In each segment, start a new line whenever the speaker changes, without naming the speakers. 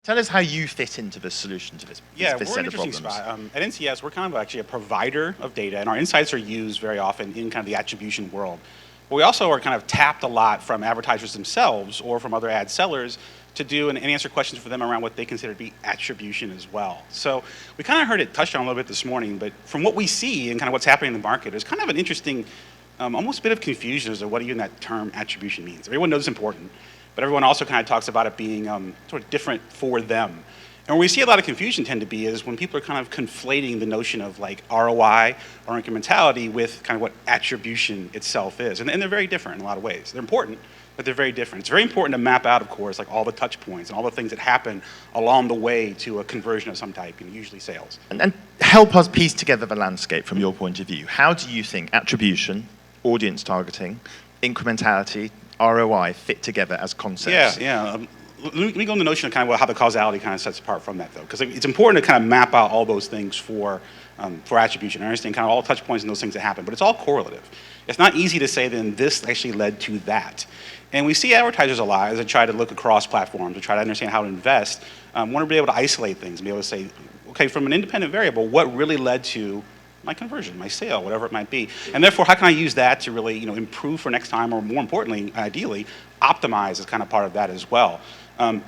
Tell us how you fit into the solution to
Yeah,
this
we're
set
an
of
interesting
problems.
spot. At NCS, we're kind of actually a provider of data, and our insights are used very often in kind of the attribution world. But we also are kind of tapped a lot from advertisers themselves or from other ad sellers to do and answer questions for them around what they consider to be attribution as well. So we kind of heard it touched on a little bit this morning, but from what we see and kind of what's happening in the market, there's kind of an interesting, almost a bit of confusion as to what even that term attribution means. Everyone knows it's important, but everyone also kind of talks about it being sort of different for them. And where we see a lot of confusion tend to be is when people are kind of conflating the notion of like ROI or incrementality with kind of what attribution itself is. And they're very different in a lot of ways. They're important, but they're very different. It's very important to map out, of course, like all the touch points and all the things that happen along the way to a conversion of some type, usually sales.
And help us piece together the landscape from your point of view. How do you think attribution, audience targeting, incrementality, ROI fit together as concepts?
Yeah. Let me go into the notion of kind of how the causality kind of sets apart from that, though, because it's important to kind of map out all those things for attribution. I understand kind of all touch points and those things that happen, but it's all correlative. It's not easy to say then this actually led to that. And we see advertisers a lot as they try to look across platforms, to try to understand how to invest, want to be able to isolate things and be able to say, okay, from an independent variable, what really led to my conversion, my sale, whatever it might be. And therefore, how can I use that to really improve for next time, or more importantly, ideally, optimize as kind of part of that as well.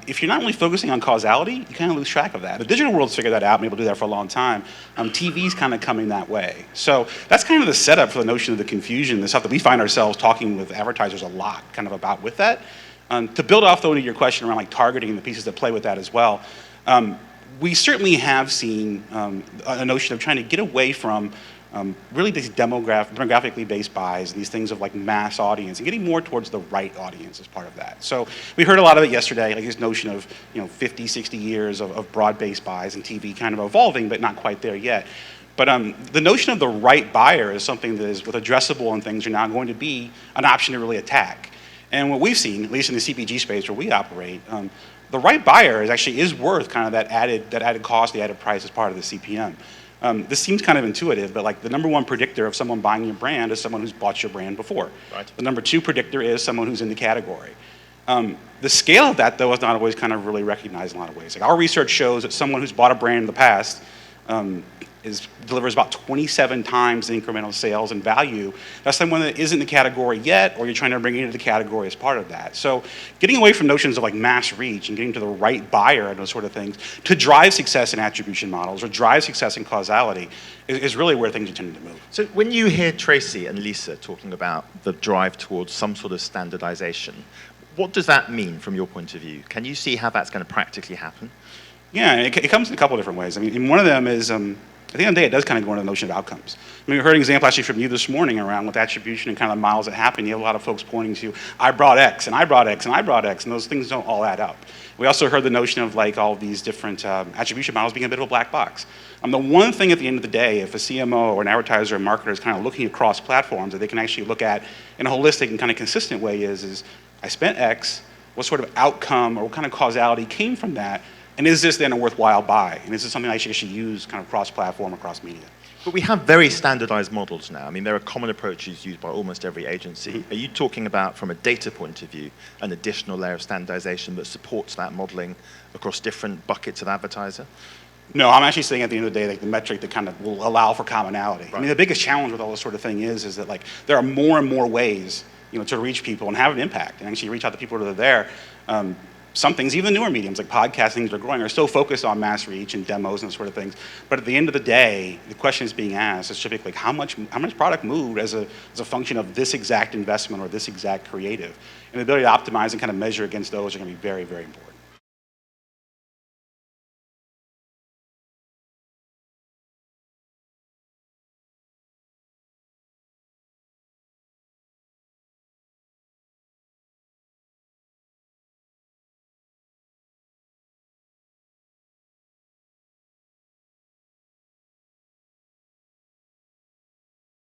If you're not really focusing on causality, you kind of lose track of that. The digital world's figured that out, been able to do that for a long time. TV's kind of coming that way. So that's kind of the setup for the notion of the confusion, the stuff that we find ourselves talking with advertisers a lot kind of about with that. To build off, though, to your question around like targeting and the pieces that play with that as well, we certainly have seen a notion of trying to get away from really these demographically based buys and these things of like mass audience and getting more towards the right audience as part of that. So we heard a lot of it yesterday, like this notion of 50, 60 years of broad-based buys and TV kind of evolving, but not quite there yet. But the notion of the right buyer is something that is with addressable and things are now going to be an option to really attack. And what we've seen, at least in the CPG space where we operate, the right buyer is worth kind of that added cost, the added price as part of the CPM. This seems kind of intuitive, but like the number one predictor of someone buying your brand is someone who's bought your brand before.
Right.
The number two predictor is someone who's in the category. The scale of that, though, is not always kind of really recognized in a lot of ways. Like our research shows that someone who's bought a brand in the past delivers about 27 times the incremental sales and value. That's someone that isn't in the category yet, or you're trying to bring into the category as part of that. So getting away from notions of like mass reach and getting to the right buyer and those sort of things to drive success in attribution models or drive success in causality is really where things are tending to move.
So when you hear Tracy and Lisa talking about the drive towards some sort of standardization, what does that mean from your point of view? Can you see how that's going to practically happen?
Yeah, it comes in a couple of different ways. I mean, one of them is, at the end of the day, it does kind of go into the notion of outcomes. I mean, we heard an example actually from you this morning around with attribution and kind of miles that happen. You have a lot of folks pointing to, I brought X, and I brought X, and I brought X, and those things don't all add up. We also heard the notion of like all these different attribution models being a bit of a black box. The one thing at the end of the day, if a CMO or an advertiser or marketer is kind of looking across platforms that they can actually look at in a holistic and kind of consistent way is I spent X, what sort of outcome or what kind of causality came from that? And is this then a worthwhile buy? And is this something I should actually use kind of cross-platform, across media?
But we have very standardized models now. I mean, there are common approaches used by almost every agency. Mm-hmm. Are you talking about, from a data point of view, an additional layer of standardization that supports that modeling across different buckets of advertiser?
No, I'm actually saying at the end of the day, like the metric that kind of will allow for commonality. Right. I mean, the biggest challenge with all this sort of thing is that like there are more and more ways, to reach people and have an impact and actually reach out to people that are there. Some things, even the newer mediums like podcasting that are growing, are still focused on mass reach and demos and those sort of things. But at the end of the day, the question is being asked is typically like how much product moved as a function of this exact investment or this exact creative. And the ability to optimize and kind of measure against those are going to be very, very important.